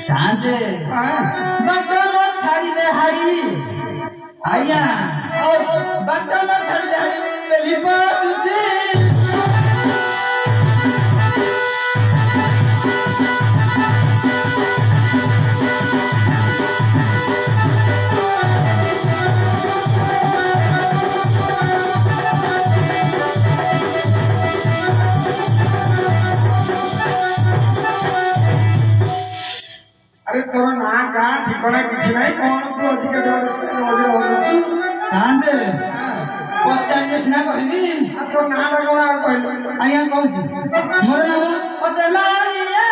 शांते button छाड़िले हारी आया button छाड़िले हारी पेली बसुची अरे तोर ना का ठिकाना किसी नहीं कौन तू अच्छी के जगह मजे हो रही शांते पचास ना कहबी आ तो ना लगवा कहलो आया कहू मोर नाम पतलारिया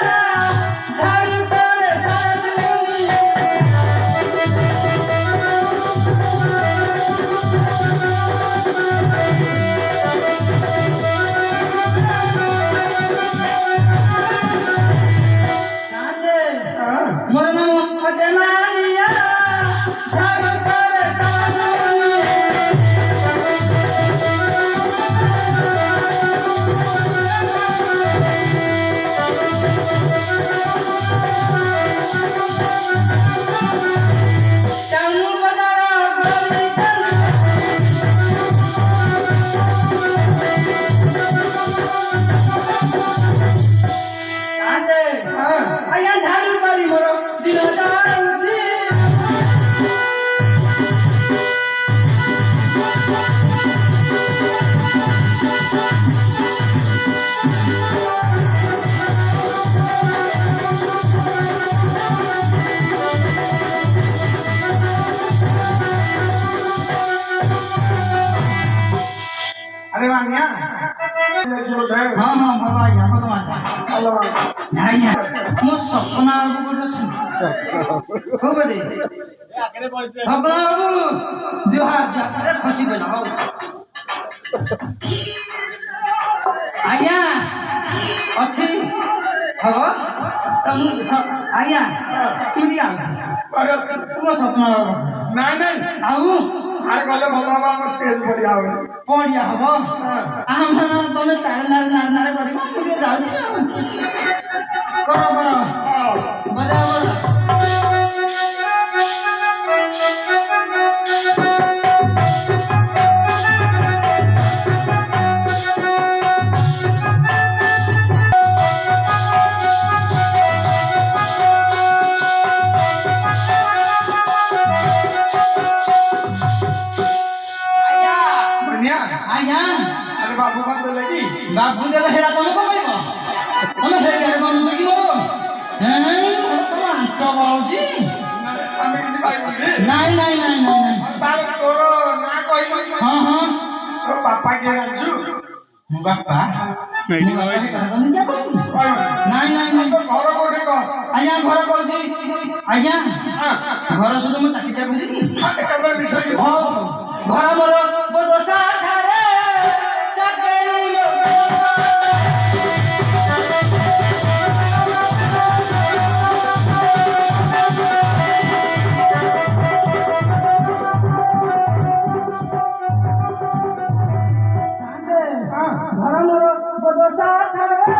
झाड़ी तोरे सारा दुनिया मोर नाम पतलारिया झाड़ी तोरे सारा दुनिया चालू बजारा गोली चल आते आया झाड़ू करी मोर दिन जाऊची अरे वांग्या जो है हां हां बाबा या बाबा हेलो नाही मो सपना बाबू हो बडे सपना बाबू जो हाथ जाते खसी गला हो आया अच्छी हवा तुम आया तुम आ अरे तुम सपना बाबू नहीं नहीं आऊ हर गले भला हम स्टेज पर आवे पड़िया हबो आम तमे तार नार नार करिबो मुझे जाऊ करो करो बजा बजा बनिया आया अरे बाबू बात लगी बाबू देला हेरा तमे को कहबो तमे हेरा रे बाबू की मोर हैं तमे आंत बाउजी हमें किसी भाई बोली नहीं नहीं नहीं नहीं बाल तोरो ना कोई हां हां तो पापा के राजू बापा नहीं नहीं नहीं तो घर कोठे को आया घर कर दी आया घर सुध म ताकिटा बुझी कबर विषय घर मोर बदसा धारे चाकरी घर मोर बदसा धारे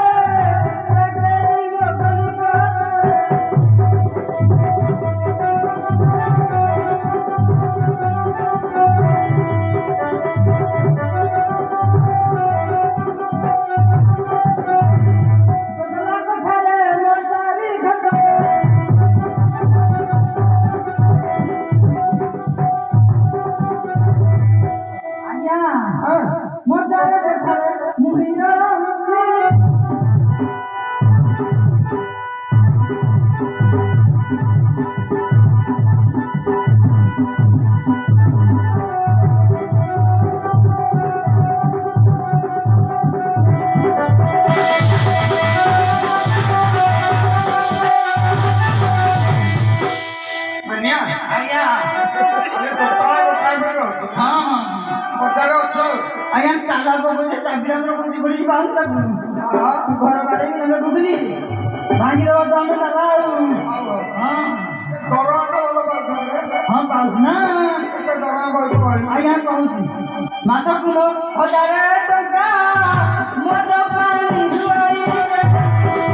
बनिया आया अरे पप्पा को काय करो हाँ पतारो छो आया ताला को बोले चाबिरा में कोई बड़ी बात कर घर वाले में हमें डूबनी भागी रहा तो हमें लगा हाँ तोरो तो लोग हाँ पाउस ना तो दरा बोल आया कहूँ माता को हजारे टका मोटा पानी जुआई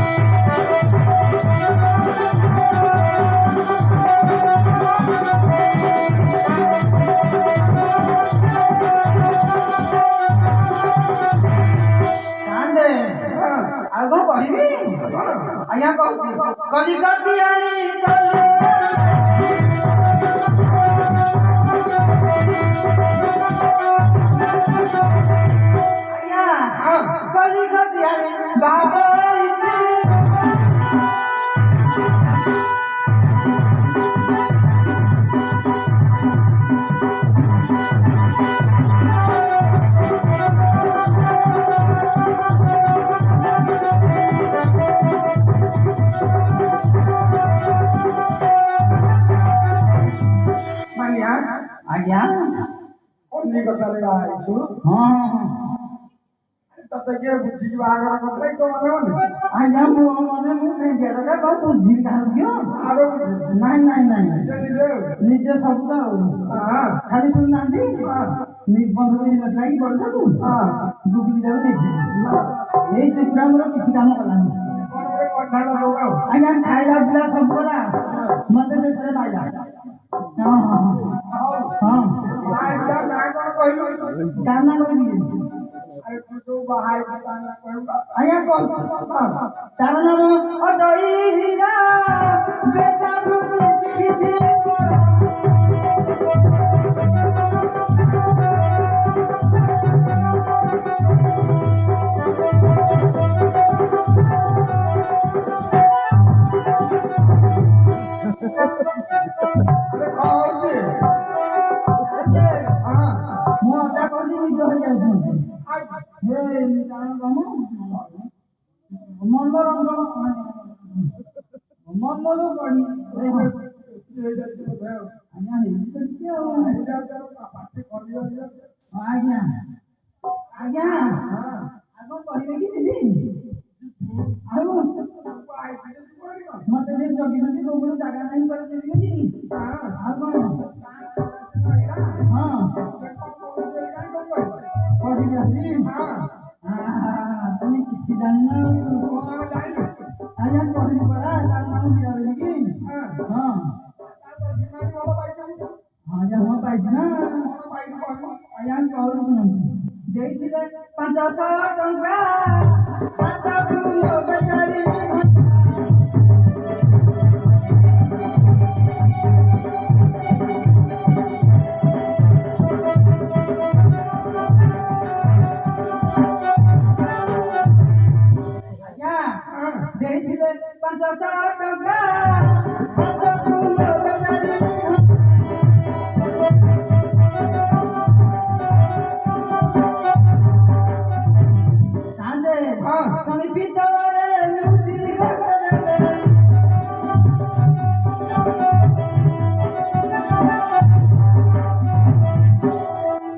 ଗତିଆଣି କଲେ କଲି ଗତିଆଣି ବାହାରିଛି ମାନିଆ ଆଜ୍ଞା କଲିକତାରେ ଆଇଛୁ ହଁ ତତେ କିଏ ବୁଝିକି ବାହାଘର କରିଥିଲେ ତୋ ମନେ ମନେ ଆଜ୍ଞା ମୁଁ ଭେଣ୍ଡିଆଟା କଣ ବୁଝିବି କାହାକୁ ଆଗ ବୁଝିଛୁ ନାଇଁ ନିଜେ ନିଜେ ନିଜେ ସବୁ ତ ଆଉ ଖାଲି ଶୁଣୁନାହାନ୍ତି ନିର୍ବନ୍ଧ ହେଇନଥିଲା କି ବଡକୁ ଗୁଗୁଲି ଯାକୁ ନେଇଥିଲି ଏଇ ଚୁକୁରା ମୋର କିଛି କାମ କଲାନି ଆଜ୍ଞା ଖାଇଲା ପିଲା ସବୁ କଲା ମତେ ଶେଷରେ ମାଇଲା ହଁ କାମ କରିବି ଆଜ୍ଞା ତାର ନାମ ଅଜୟୀ ହୀରା ବେଟା ମୁଁ ଅଜା କହୁଛି ନିଜ ହେଇଯାଉଛନ୍ତି ମନୋରଞ୍ଜନ ମନରୁ ପଢି ଆଜ୍ଞା ଆଜ୍ଞା ଆଗ କହିବେ କି ଦିଦି ଆଉ ମତେ ବି ଜଗିଛନ୍ତି କୋଉ ଜାଗା ନାହିଁ ପରେ ଦେବି ଆଉ କଣ ହଁ ପଢିବି ଆସି তুমি କିଛି ଜାଣିନ ଆଜ୍ଞା ପଢିଲି ପରା ତାର ନାମ ଦିଆ ବୋଲିକି ହଁ ଆଜ୍ଞା ହଁ ପାଇଛି ନା ଆଜ୍ଞା କହୁଛି ଶୁଣନ୍ତୁ ଦେଇଥିଲେ 500 ଟଙ୍କା ଦେଇଥିଲେ 500 ଟଙ୍କା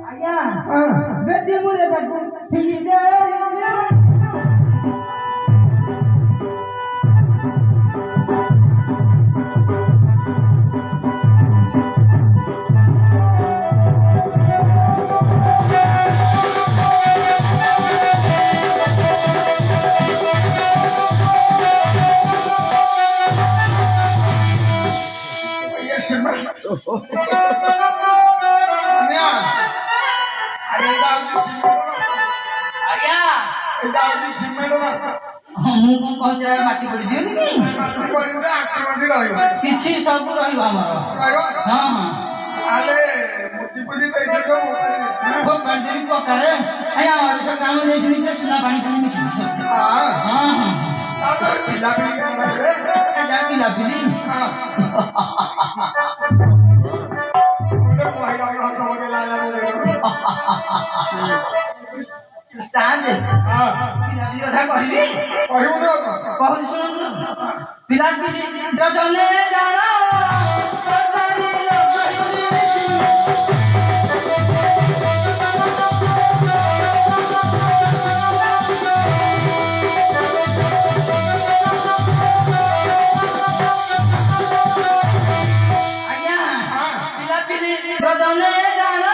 ଆଜ୍ଞା ବେଟି ମୁଲେ ତାକୁ ଠିକି ଦେଇଥିଲେ ମୁଁ କଣ କହୁଛି ମାଟି ପଡିଯିବନି କିଛି ସବୁ ରହିବ ଆମର ହଁ ପକାରେ ଆଜ୍ଞା ଓଡ଼ିଶା କାମ ନେଇଛି ସେ ସୁନା ପାଣି ଖାଲି ମିଶି ପିଲାପିଲି ପିଲାପିଲି କଥା କହିବି କହୁଛି ଶୁଣନ୍ତୁ ପିଲାପିଲି ଜନେ ଜାଣ ଆଜ୍ଞା ପିଲାପିଲି ଜନେ ଜାଣ